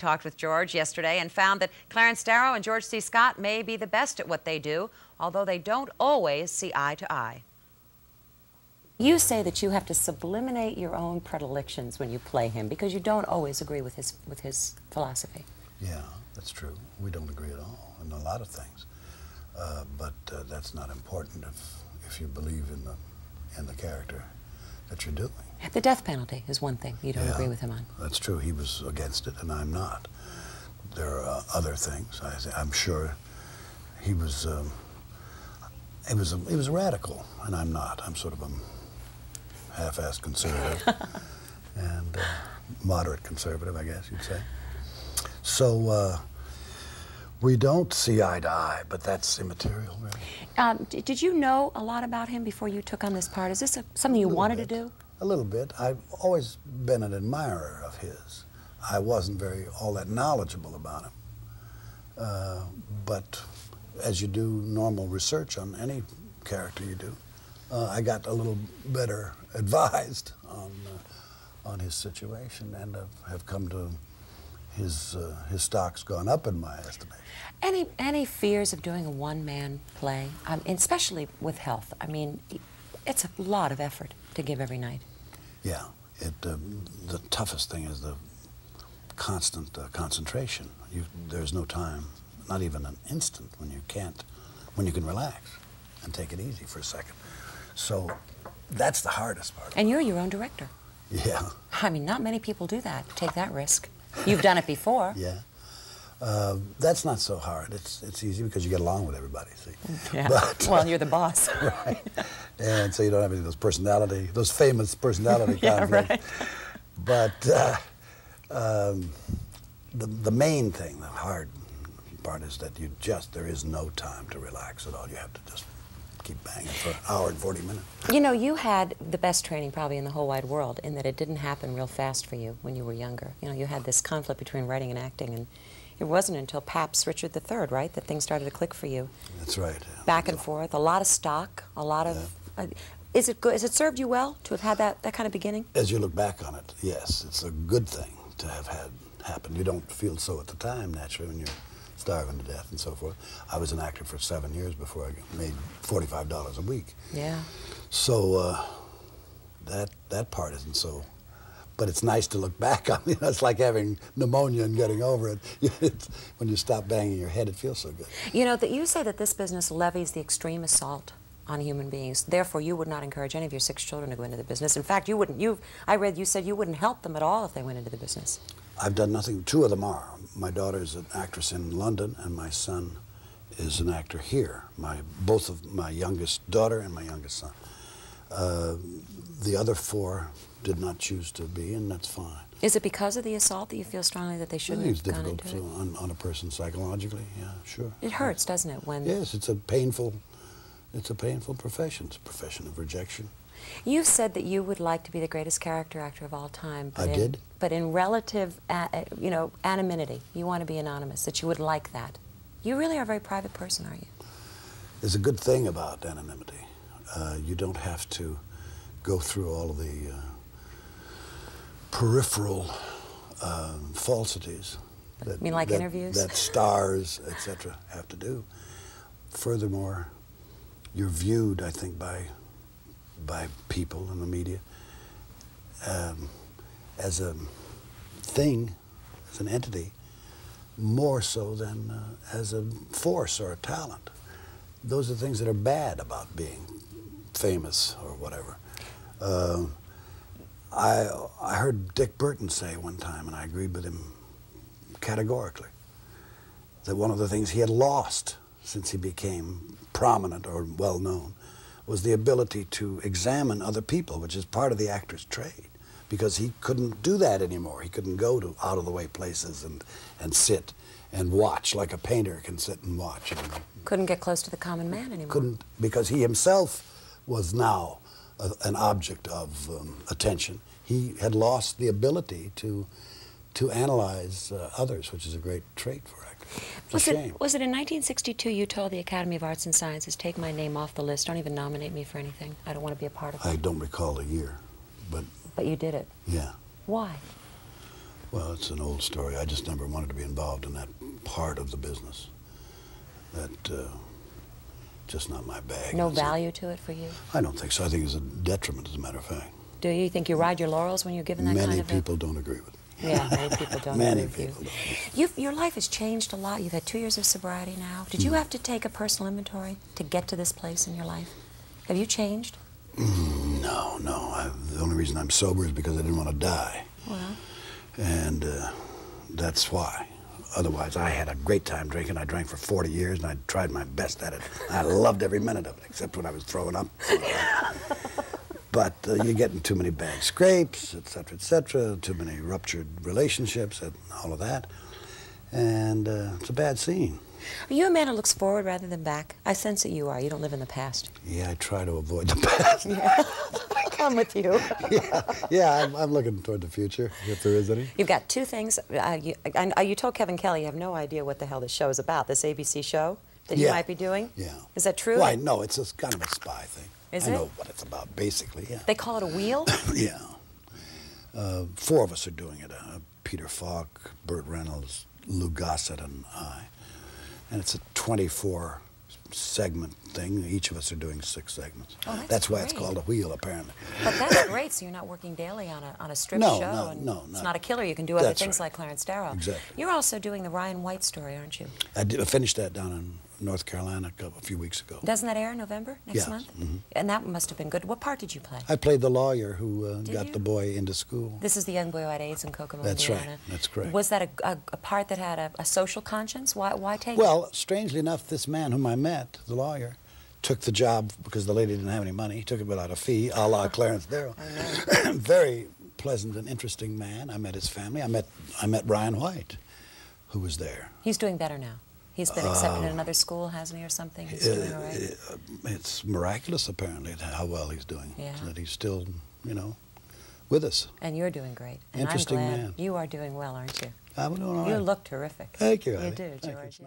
talked with George yesterday and found that Clarence Darrow and George C. Scott may be the best at what they do, although they don't always see eye to eye. You say that you have to subliminate your own predilections when you play him because you don't always agree with his philosophy. Yeah, that's true. We don't agree at all in a lot of things, but that's not important if you believe in the character that you're doing. The death penalty is one thing you don't agree with him on. That's true. He was against it, and I'm not. There are other things. I'm sure he was. He was a radical, and I'm not. I'm sort of a half-assed conservative and moderate conservative, I guess you'd say. So we don't see eye to eye, but that's immaterial, really. Did you know a lot about him before you took on this part? Is this something you wanted to do? A little bit. I've always been an admirer of his. I wasn't all that knowledgeable about him. But as you do normal research on any character you do, I got a little better advised on his situation, and have come to his stock's gone up in my estimation. Any fears of doing a one-man play, especially with health? I mean, it's a lot of effort to give every night. Yeah, the toughest thing is the constant concentration. There's no time, not even an instant, when you can relax and take it easy for a second. So that's the hardest part. And you're your own director. Yeah. I mean, not many people do that, take that risk. You've done it before. Yeah. That's not so hard. It's easy because you get along with everybody, see. Yeah. But, well, you're the boss. Right. And so you don't have any of those famous personality conflicts. Right. But the main thing, the hard part, is that there is no time to relax at all. You have to just keep banging for an hour and 40 minutes. You know, you had the best training probably in the whole wide world in that it didn't happen real fast for you when you were younger. You know, you had this conflict between writing and acting, and it wasn't until Pabst Richard III, right, that things started to click for you. That's right. Yeah. Back and forth, a lot of stock, a lot of... is it good? Has it served you well to have had that kind of beginning? As you look back on it, yes, it's a good thing to have had happen. You don't feel so at the time, naturally, when you're starving to death and so forth. I was an actor for 7 years before I made $45 a week. Yeah. So that part isn't so... But it's nice to look back on. You know, it's like having pneumonia and getting over it. When you stop banging your head, it feels so good. You know, you say that this business levies the extreme assault on human beings. Therefore, you would not encourage any of your 6 children to go into the business. In fact, you wouldn't. I read you said you wouldn't help them at all if they went into the business. I've done nothing. 2 of them are. My daughter is an actress in London, and my son is an actor here. Both of my youngest daughter and my youngest son. The other 4 did not choose to be, and that's fine. Is it because of the assault that you feel strongly that they shouldn't have gone into it? It's difficult on a person psychologically, yeah, sure. It hurts, doesn't it? Yes, it's a painful profession. It's a profession of rejection. You've said that you would like to be the greatest character actor of all time. I did. But in relative, anonymity, you want to be anonymous, that you would like that. You really are a very private person, aren't you? There's a good thing about anonymity. You don't have to go through all of the peripheral falsities you mean like interviews? That stars, etc., have to do. Furthermore, you're viewed, I think, by people in the media as a thing, as an entity, more so than as a force or a talent. Those are things that are bad about being famous or whatever. I heard Dick Burton say one time, and I agreed with him categorically, that one of the things he had lost since he became prominent or well-known was the ability to examine other people, which is part of the actor's trade, because he couldn't do that anymore. He couldn't go to out-of-the-way places and sit and watch like a painter can sit and watch. Couldn't get close to the common man anymore. Couldn't, because he himself was now an object of attention. He had lost the ability to analyze others, which is a great trait for actors. It's a shame. Was it in 1962 you told the Academy of Arts and Sciences, take my name off the list, don't even nominate me for anything, I don't want to be a part of it? I don't recall the year, but... But you did it? Yeah. Why? Well, it's an old story. I just never wanted to be involved in that part of the business. That, just not my bag. No value to it for you? I don't think so. I think it's a detriment, as a matter of fact. Do you think you ride your laurels when you're given that kind of Many people don't agree with it. Yeah, many people don't Many agree with people you. Your life has changed a lot. You've had 2 years of sobriety now. Did you have to take a personal inventory to get to this place in your life? Have you changed? No, no. The only reason I'm sober is because I didn't want to die. Well. And that's why. Otherwise, I had a great time drinking. I drank for 40 years, and I tried my best at it. I loved every minute of it, except when I was throwing up. But you get in too many bad scrapes, et cetera, too many ruptured relationships, and all of that. And it's a bad scene. Are you a man who looks forward rather than back? I sense that you are. You don't live in the past. Yeah, I try to avoid the past. Yeah. I'm with you. Yeah, I'm looking toward the future, if there is any. You've got 2 things. You told Kevin Kelly you have no idea what the hell this show is about, this ABC show that you might be doing? Yeah. Is that true? Why, no, it's just kind of a spy thing. Is I it? know what it's about, basically, yeah. They call it a wheel? Yeah. 4 of us are doing it. Peter Falk, Burt Reynolds, Lou Gossett, and I. And it's a 24-segment thing. Each of us are doing 6 segments. Oh, that's why great. it's called a wheel, apparently. But that's great, so you're not working daily on a strip show. No. It's not a killer. You can do other things like Clarence Darrow. Exactly. You're also doing the Ryan White story, aren't you? I finished that down in North Carolina a few weeks ago. Doesn't that air in November next month? Mm-hmm. And that must have been good. What part did you play? I played the lawyer who got the boy into school. This is the young boy who had AIDS in Kokomo, That's Indiana. right. That's correct. Was that a part that had a social conscience? Why take it? Well, strangely enough, this man whom I met, the lawyer, took the job because the lady didn't have any money. He took it without a fee, a la Clarence Darrow. I know. Very pleasant and interesting man. I met his family. I met Ryan White, who was there. He's doing better now. He's been accepted in another school, hasn't he, or something? He's doing all right. It's miraculous, apparently, how well he's doing. Yeah. That he's still, with us. And you're doing great. And Interesting I'm glad man. You are doing well, aren't you? I'm doing all right. You look terrific. Thank you, You Eileen. do, Thank George. you.